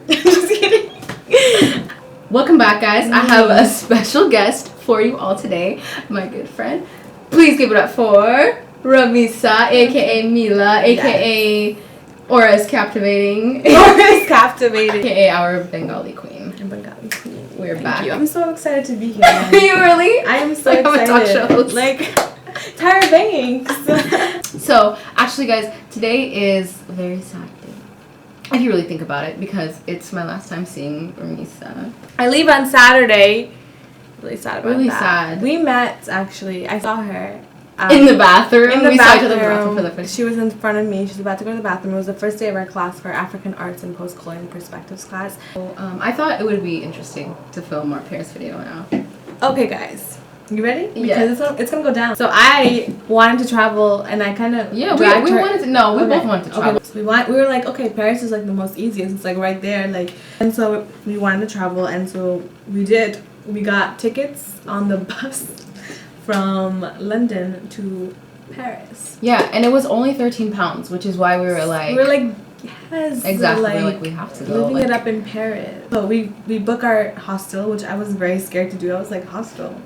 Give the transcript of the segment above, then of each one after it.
Just kidding. Welcome back, guys. I have a special guest for you all today, my good friend. Please give it up for Ramisa, aka Mila, aka Aura's Captivating. Aura's Captivating. Aka our Bengali queen. Bengali queen. We're Thank back. you. I'm so excited to be here. Are you really? I am so like excited. I'm a talk show host. Like, tired of banging. So, actually, guys, today is a very sad day. If you really think about it, because it's my last time seeing Ramisa. I leave on Saturday. Really sad about Really that. sad. We met, actually. I saw her. In the bathroom? In the we bathroom. saw each other in the bathroom for the first. She was in front of me. She was about to go to the bathroom. It was the first day of our class for African Arts and Post-Colonial Perspectives class. So, I thought it would be interesting to film our Paris video now. Okay, guys. You ready? Yeah. Because it's gonna go down. So I wanted to travel, and I kind of we wanted to. No, we both wanted to travel. Okay. So we were like, okay, Paris is like the most easiest. It's like right there, like, and so we wanted to travel, and so we did. We got tickets on the bus from London to Paris. Yeah, and it was only £13, which is why we were like, yes, exactly. Like, we're like, we have to go. Living it up in Paris. So we book our hostel, which I was very scared to do. I was like, hostel.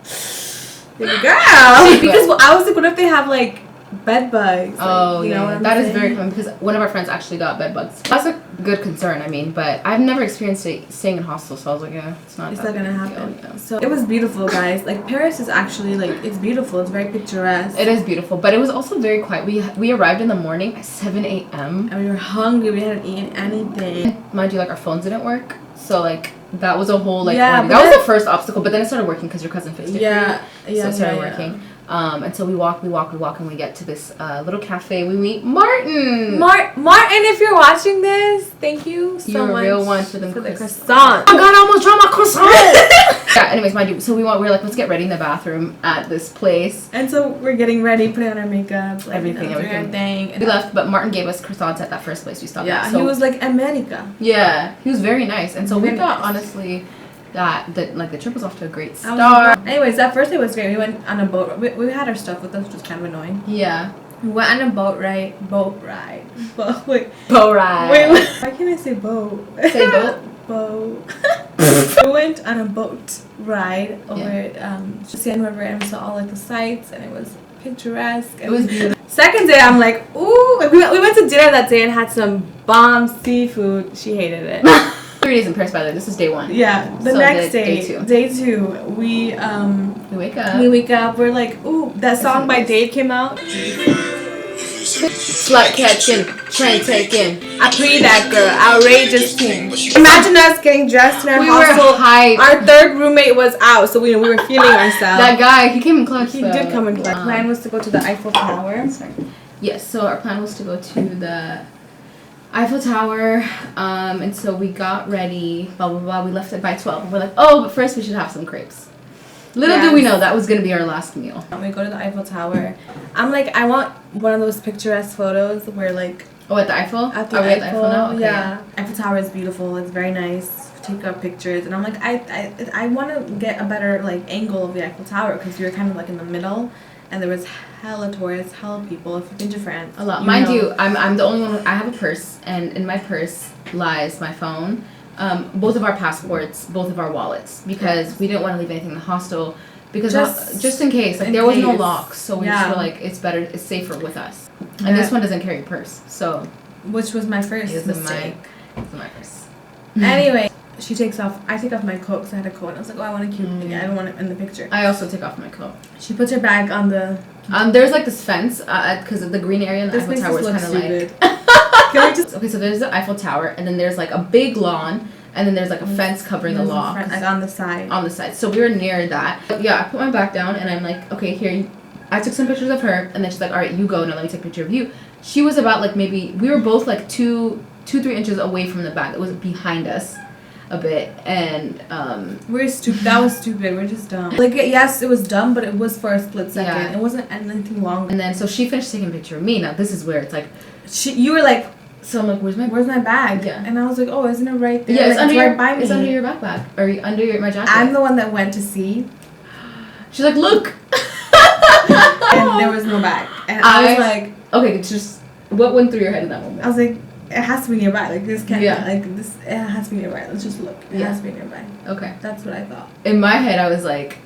Girl, because I was like, what if they have like bed bugs? Like, oh, you know what I'm that saying? is very common because one of our friends actually got bed bugs. That's a good concern, I mean, but I've never experienced it staying in hostels, so I was like, yeah, it's not gonna happen. Deal, yeah. So it was beautiful, guys. Like Paris is actually like it's beautiful. It's very picturesque. It is beautiful, but it was also very quiet. We arrived in the morning at 7 a.m. and we were hungry. We hadn't eaten anything. Mind you, like our phones didn't work, so like that was a whole like yeah, that was the first obstacle. But then it started working because your cousin fixed it. Yeah, for you, so it started working. And so we walk, and we get to this little cafe. We meet Martin. Martin, if you're watching this, thank you so much. You're a real one for the croissant. croissant. Oh my god, I almost dropped my croissant. Yeah. Anyways, mind you, so we were like, let's get ready in the bathroom at this place. And so we're getting ready, putting on our makeup, like, everything. And we left, but Martin gave us croissants at that first place we stopped at. Yeah, So, he was like America. Yeah, he was very nice, and so we thought honestly that the trip was off to a great start. Anyways, that first day was great. We went on a boat. We had our stuff with us, which was kind of annoying. Yeah. We went on a boat ride. Boat ride. Wait. Wait. Why can't I say boat? Say boat. Boat. We went on a boat ride over the Seine River, and we saw all like the sights, and it was picturesque. It was beautiful. Second day, I'm like, ooh. We went to dinner that day and had some bomb seafood. She hated it. 3 days in Paris, by the way. This is day 1. Yeah, the next day, day two, we wake up. We wake up. We're like, ooh, that song by Dave came out. Slut catching, train taking. I pre that girl, outrageous team. Imagine us getting dressed in our hostel. Were hyped. Our third roommate was out, so we were feeling ourselves. That guy, he came in clutch. He did come in clutch. Our plan was to go to the Eiffel Tower. Sorry. Yes, so our plan was to go to the Eiffel Tower, and so we got ready, blah, blah, blah. We left it by 12. And we're like, oh, but first we should have some crepes. Little do we know that was going to be our last meal. We go to the Eiffel Tower. I'm like, I want one of those picturesque photos where like... Oh, at the Eiffel? At the Eiffel now? Okay, yeah. Eiffel Tower is beautiful. It's very nice. Take up pictures. And I'm like, I want to get a better like angle of the Eiffel Tower because we were kind of like in the middle. And there was hella tourists, hella people. If you've been to France, a lot. Mind you, I'm the only one. I have a purse, and in my purse lies my phone, both of our passports, both of our wallets, because we didn't want to leave anything in the hostel, because just in case, like there was no locks, so we just were like, it's safer with us. And this one doesn't carry a purse, so. Which was my first mistake. It's my purse. Anyway. I take off my coat because I had a coat. And I was like, oh, I want to keep it. I don't want it in the picture. I also take off my coat. She puts her bag on the... there's like this fence because of the green area in the Eiffel Tower is kind of like... Can I just... Okay, so there's the Eiffel Tower, and then there's like a big lawn, and then there's like a fence covering the lawn. Like on the side. On the side. So we were near that. Yeah, I put my back down, and I'm like, okay, here. I took some pictures of her, and then she's like, all right, you go. Now let me take a picture of you. She was about like maybe... We were both like 3 inches away from the bag. It was behind us a bit, and we're stupid. That was stupid. We're just dumb. Like, yes, it was dumb, but it was for a split second. Yeah. It wasn't anything long. And then so she finished taking a picture of me. Now this is where it's like, you were like, so I'm like, where's my bag? Yeah. And I was like, oh, isn't it right there? Yeah, like, it's under right by me. It's under your backpack or under my jacket. I'm the one that went to see. She's like, look. And there was no bag. And I was like, okay, just what went through your head in that moment? I was like, it has to be nearby. Like this can't like this. It has to be nearby. Let's just look. It has to be nearby. Okay. That's what I thought. In my head, I was like,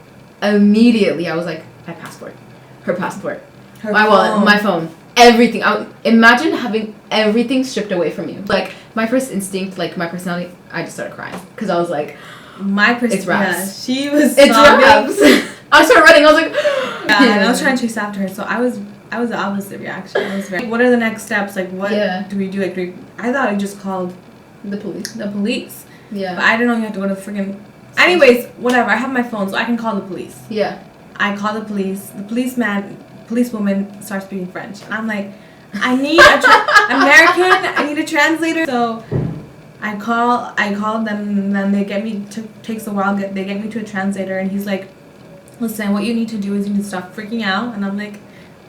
immediately, I was like, my passport, her passport, my wallet, my phone, everything. Imagine having everything stripped away from you. Like my first instinct, like my personality, I just started crying because I was like, it's raps. Yeah, she was. It's raps. I started running. I was like, yeah, and I was trying to chase after her. So I was the opposite reaction. I was very. What are the next steps? Like, what do we do? Like, I thought I just called the police. The police. Yeah. But I didn't know you had to go to the friggin'. Anyways, whatever. I have my phone, so I can call the police. Yeah. I call the police. The policewoman starts speaking French, and I'm like, I need American. I need a translator. So I call them, and then they get me to. Takes a while. They get me to a translator, and he's like, listen, what you need to do is you need to stop freaking out. And I'm like,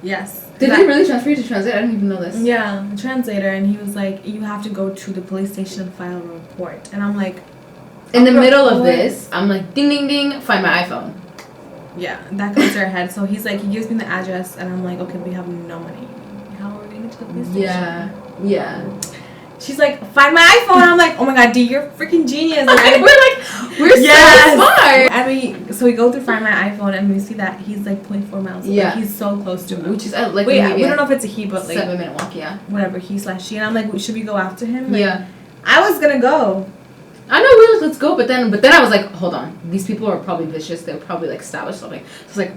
yes. Did they really transfer you to translate? I didn't even know this. Yeah, the translator. And he was like, you have to go to the police station and file a report. And I'm like, in the middle of this, I'm like, ding, ding, ding, find my iPhone. Yeah, that comes to our head. So he's like, he gives me the address. And I'm like, okay, we have no money. How are we going to get to the police station? Yeah. She's like, find my iPhone. I'm like, oh my god, D, you're freaking genius. Like, we're so smart. I mean, so we go through find my iPhone and we see that he's like 0.4 miles away. Yeah. He's so close to it. Which is like, we don't know if it's a he, but like 7-minute walk, yeah. Whatever, he/she. And I'm like, should we go after him? Like, yeah. I was gonna go. I know, we were like, let's go, but then I was like, hold on. These people are probably vicious. They'll probably like establish something. So it's like,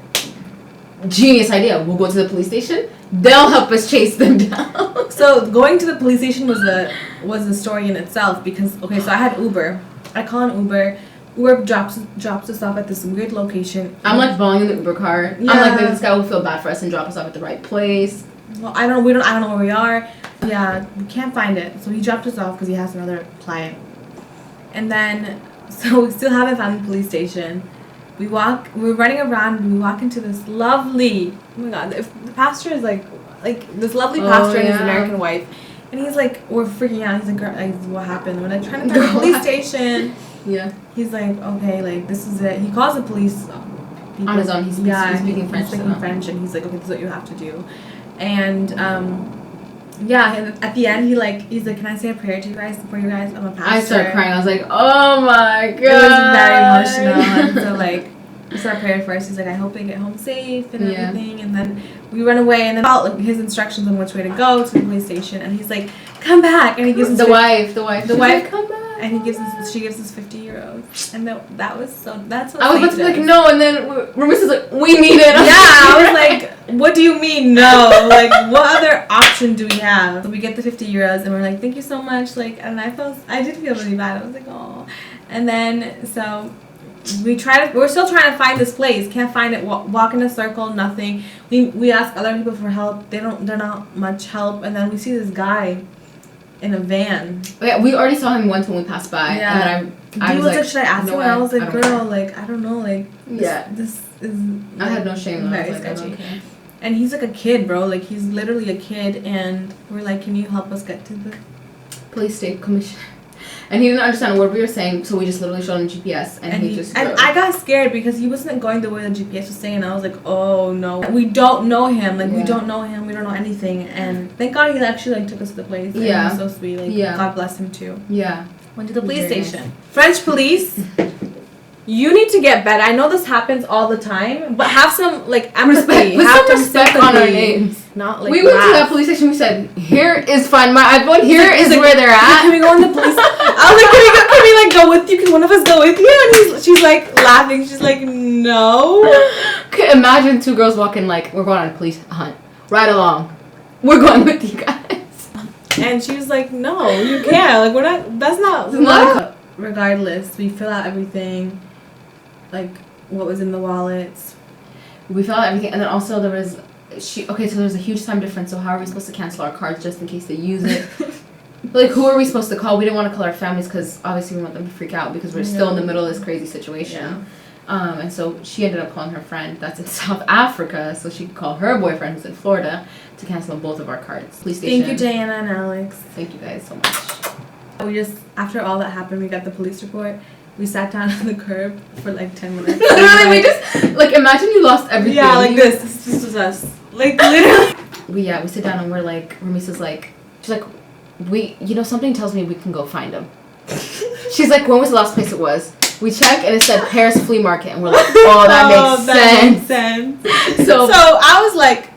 genius idea. We'll go to the police station. They'll help us chase them down. So going to the police station was a story in itself because so I had Uber. I call an Uber. Uber drops us off at this weird location. I'm like falling in the Uber car. Yeah. I'm like, maybe this guy will feel bad for us and drop us off at the right place. Well, I don't know where we are. Yeah, we can't find it. So he dropped us off because he has another client. And then so we still haven't found the police station. We're running around and we walk into this lovely, oh my god, the pastor is like this lovely pastor and his American wife. And he's like, we're freaking out. He's like, girl, like, what happened? We're like trying to find the police station. Yeah. He's like, okay, like this is it. He calls the police people. On his own. He's speaking French. He's speaking French and he's like, okay, this is what you have to do. And and at the end he's like, can I say a prayer to you guys for you guys? I'm a pastor. I started crying. I was like, oh my god. It was very emotional. And so like we start praying first. He's like, I hope they get home safe and everything. And then we run away and then like, his instructions on which way to go to the police station. And he's like, come back. And he gives us the wife, like, come back. And she gives us 50 euros. And that was so. That's what I was about to be like, no. And then Marissa's like, we need it. I was like, what do you mean no? Like, what other option do we have? So we get the 50 euros and we're like, thank you so much. Like, and I did feel really bad. I was like, oh. And then so we're still trying to find this place. Can't find it. Walk in a circle. Nothing. We ask other people for help. They're not much help. And then we see this guy in a van. Yeah, we already saw him once when we passed by. Yeah. And then I was like, should I ask him? And I was like, girl, like, I don't know, like, this is. I had no shame. Very sketchy. And he's like a kid, bro. Like, he's literally a kid. And we're like, can you help us get to the police state commission? And he didn't understand what we were saying, so we just literally showed him GPS, and he just drove. And I got scared because he wasn't going the way the GPS was saying, and I was like, oh no. We don't know him, we don't know him, we don't know anything, and thank God he actually, like, took us to the place. Yeah. And he was so sweet, God bless him too. Yeah. Went to the police station. French police, you need to get better. I know this happens all the time, but have some, like, empathy. Have some respect on our names. Not like we went to that police station. We said, "Here is Find My iPhone. Here is where they're at." Can we go in the police? I was like, "Can we like go with you? Can one of us go with you?" And she's like laughing. She's like, "No." Okay, imagine two girls walking like we're going on a police hunt. Right along, we're going with you guys. And she was like, "No, you can't. Like we're not. That's not." Regardless, we fill out everything, like what was in the wallets. We fill out everything, and then also there was. So there's a huge time difference, so how are we supposed to cancel our cards just in case they use it? Like, who are we supposed to call? We didn't want to call our families because obviously we want them to freak out because we're still in the middle of this crazy situation. Yeah. And so she ended up calling her friend that's in South Africa, so she could call her boyfriend who's in Florida to cancel both of our cards. Police station. Thank you, Diana and Alex. Thank you guys so much. We just, after all that happened, we got the police report. We sat down on the curb for like 10 minutes. Literally, we just, like, imagine you lost everything. Yeah, like this was us. Like, literally. We sit down and we're like, Ramisa's like, she's like, something tells me we can go find them. She's like, when was the last place it was? We check and it said Paris Flea Market, and we're like, oh, that makes sense. So I was like,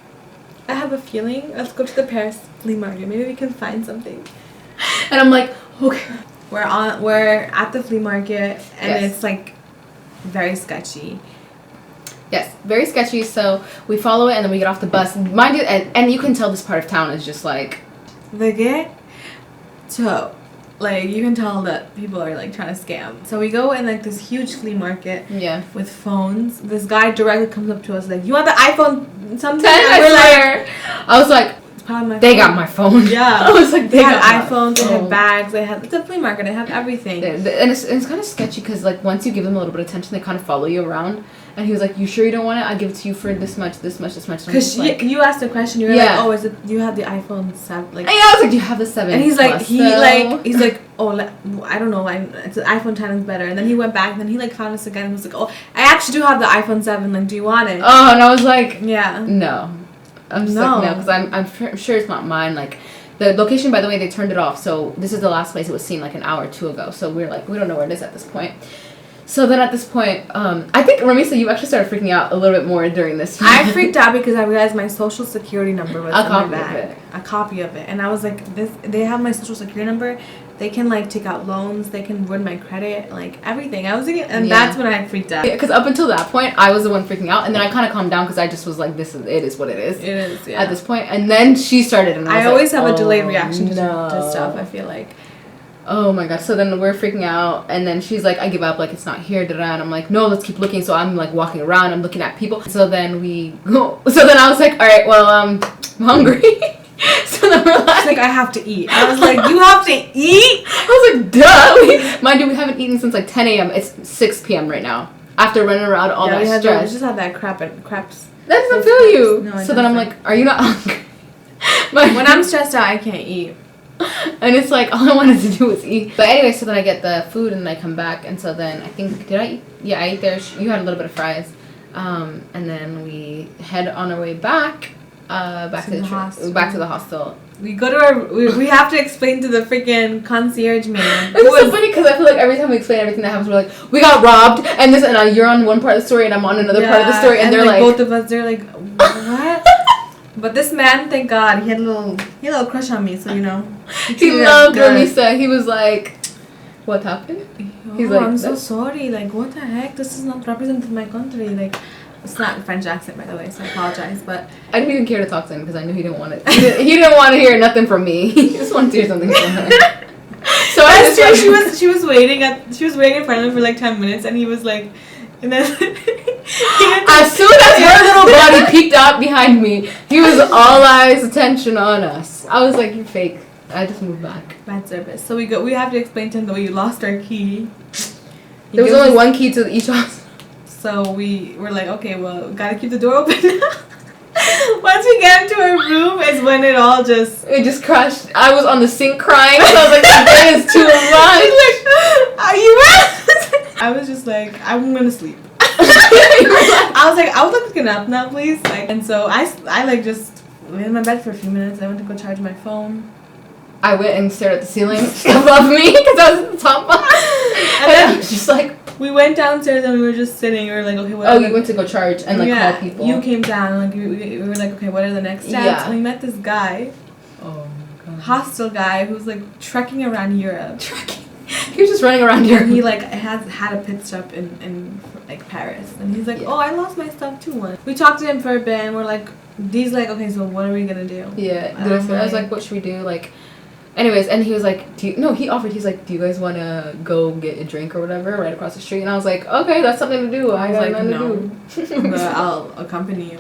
I have a feeling. Let's go to the Paris Flea Market. Maybe we can find something. And I'm like, okay. We're at the flea market, and it's like very sketchy. Yes, very sketchy. So we follow it, and then we get off the bus. Mind you, and you can tell this part of town is just like like you can tell that people are like trying to scam. So we go in like this huge flea market. Yeah. With phones. This guy directly comes up to us like, "You want the iPhone something?" 10, and we're like, I was like, they got my phone. Yeah. I was like, they had iPhones, they had bags, it's a flea market, they have everything. And it's kind of sketchy because like once you give them a little bit of attention, they kind of follow you around. And he was like, "You sure you don't want it? I'll give it to you for this much, this much, this much." Because you asked a question, you were like, "Oh, is it? You have the iPhone 7?" Like, and I was like, "Do you have the 7?" And he's like, he's like, "Oh, I don't know. It's an iPhone 10 is better." And then he went back, and then he like found us again and was like, "Oh, I actually do have the iPhone 7. Like, do you want it?" Oh, and I was like, "Yeah, no." I'm just like, no, because I'm sure it's not mine. Like, the location, by the way, they turned it off. So this is the last place it was seen like an hour or two ago. So we're like, we don't know where it is at this point. So then at this point, I think, Ramisa, you actually started freaking out a little bit more during this. I freaked out because I realized my social security number was in my bag. A copy of it. And I was like, they have my social security number. They can, like, take out loans. They can ruin my credit. Like, everything. I was thinking, and that's when I freaked out. Because up until that point, I was the one freaking out. And then I kind of calmed down because I just was like, it is what it is. It is, yeah. At this point. And then she started. And I always have a delayed reaction to stuff, I feel like. Oh my god. So then we're freaking out, and then she's like, I give up, like, it's not here, and I'm like, no, let's keep looking. So I'm like walking around, I'm looking at people. So then we go. So then I was like, all right, well, I'm hungry. So then we're like, she's like, I have to eat. I was like, you have to eat? I was like, duh. Mind you, we haven't eaten since like 10 a.m. It's 6 p.m. right now. After running around all that stress. We just had that craps. That doesn't feel you. No, so then I'm like, are you not hungry? When I'm stressed out, I can't eat. And it's like, all I wanted to do was eat. But anyway, so then I get the food and then I come back. And so then I think, did I eat? Yeah, I ate there. You had a little bit of fries. And then we head on our way back to the hostel. We go to we have to explain to the freaking concierge man. It's so funny because I feel like every time we explain everything that happens, we're like, we got robbed, and this, and you're on one part of the story, and I'm on another part of the story, and they're like both of us, they're like, what? But this man, thank God, he had a little crush on me, so you know. He loved Ramisa. He was like, what happened? He's like, I'm so sorry. Like, what the heck? This is not representing my country. Like, it's not a French accent, by the way, so I apologize. But I didn't even care to talk to him because I knew he didn't want it. He didn't want to hear nothing from me. He just wanted to hear something from her. So that's true. She was waiting in front of him for like 10 minutes, and he was like, and then as soon as her little body peeked out behind me, he was all eyes, attention on us. I was like, you fake. I just moved back. Bad service. So we have to explain to him that we lost our key. There was only one key to each house. So we were like, okay, well, gotta keep the door open now. Once we get into our room is when it just crashed. I was on the sink crying. So I was like, that is too much. Like, are you ready? I was just like, I'm gonna sleep. I would like to get up now, please. Like, and so I like just lay in my bed for a few minutes. I went to go charge my phone. I went and stared at the ceiling above me because I was at the top box. And then I was just like, we went downstairs and we were just sitting. We were like, okay, what? Oh, you went to go charge and like call people. You came down and like we were like, okay, what are the next steps? Yeah. And we met this guy. Oh my god. Hostile guy who's like trekking around Europe. He was just running around Europe. And he like had a pit stop in like Paris, and he's like, oh, I lost my stuff too. We talked to him for a bit, and we're like, Dee's like, okay, so what are we gonna do? Yeah. I was like, what should we do? Like. Anyways, and he was like, he offered, he's like, do you guys want to go get a drink or whatever right across the street? And I was like, okay, that's something to do. I got nothing to do. But I'll accompany you.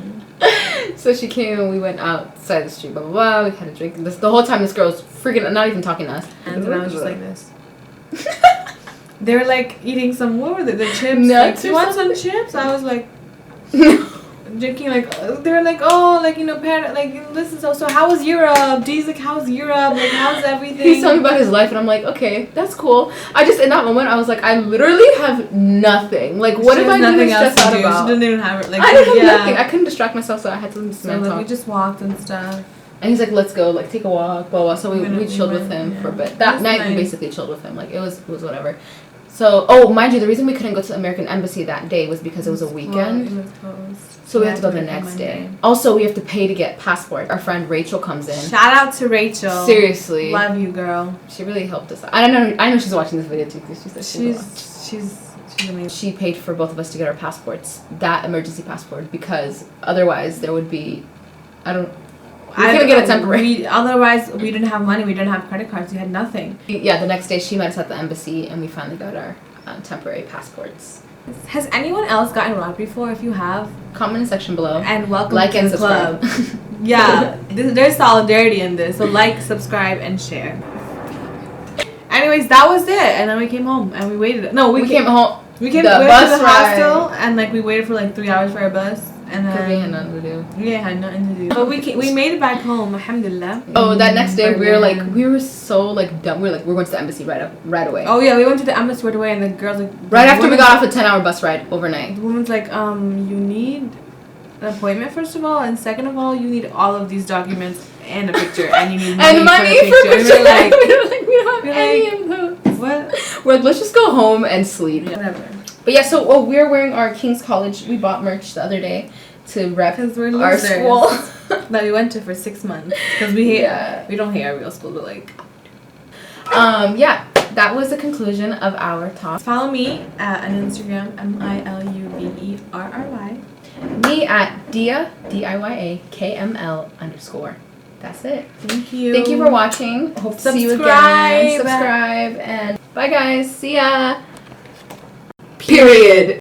So she came and we went outside the street, blah, blah, blah. We had a drink. The whole time this girl was freaking, not even talking to us. And then I was just like this. They were like eating some, what were they? The chips? Nuts like, you want some chips? I was like... drinking like they were like, oh, like, you know, like, listen, so how was Europe? Dee's like, how's Europe? Like, how's everything? He's telling me about his life, and I'm like, okay, that's cool. I just, in that moment, I was like, I literally have nothing. Like, what am I going to stress out about? She didn't even have it. Like, I didn't have nothing. I couldn't distract myself, so I had to so like, we just walked and stuff. And he's like, let's go, like, take a walk, blah, blah. So we chilled with him for a bit. That night, we basically chilled with him. Like, it was whatever. So, mind you, the reason we couldn't go to the American Embassy that day was because it was a weekend. It was closed. So we have to go the next day. Also, we have to pay to get passport. Our friend Rachel comes in. Shout out to Rachel. Seriously. Love you, girl. She really helped us out. I know she's watching this video too, because she said she's amazing. She paid for both of us to get our passports, that emergency passport, because otherwise there would be, we couldn't get a temporary. Otherwise, we didn't have money. We didn't have credit cards. We had nothing. Yeah, the next day she met us at the embassy, and we finally got our temporary passports. Has anyone else gotten robbed before? If you have, comment in the section below. And welcome like to and the subscribe. club. Yeah, there's solidarity in this. So like, subscribe, and share. Anyways, that was it. And then we came home and we waited. No, we came home. We came to the hostel and like we waited for like 3 hours for our bus. And then we had nothing to do. Yeah, had nothing to do. But we made it back home, alhamdulillah. Oh, that next day we were so like dumb. We were going to the embassy right away. Oh yeah, we went to the embassy right away, and the girls like right after we got off a 10-hour bus ride overnight. The woman's like, you need an appointment first of all, and second of all, you need all of these documents and a picture, and you need money for a picture. And we don't have any of those. What? We're like, let's just go home and sleep. Yeah, whatever. But yeah, so we're wearing our King's College. We bought merch the other day to rep our school that we went to for 6 months because we don't hate our real school, but like. Yeah, that was the conclusion of our talk. Follow me on Instagram, MILUBERRY. Me at Dia DIYAKML_. That's it. Thank you. Thank you for watching. Hope to see you again. Subscribe and bye guys. See ya. Period.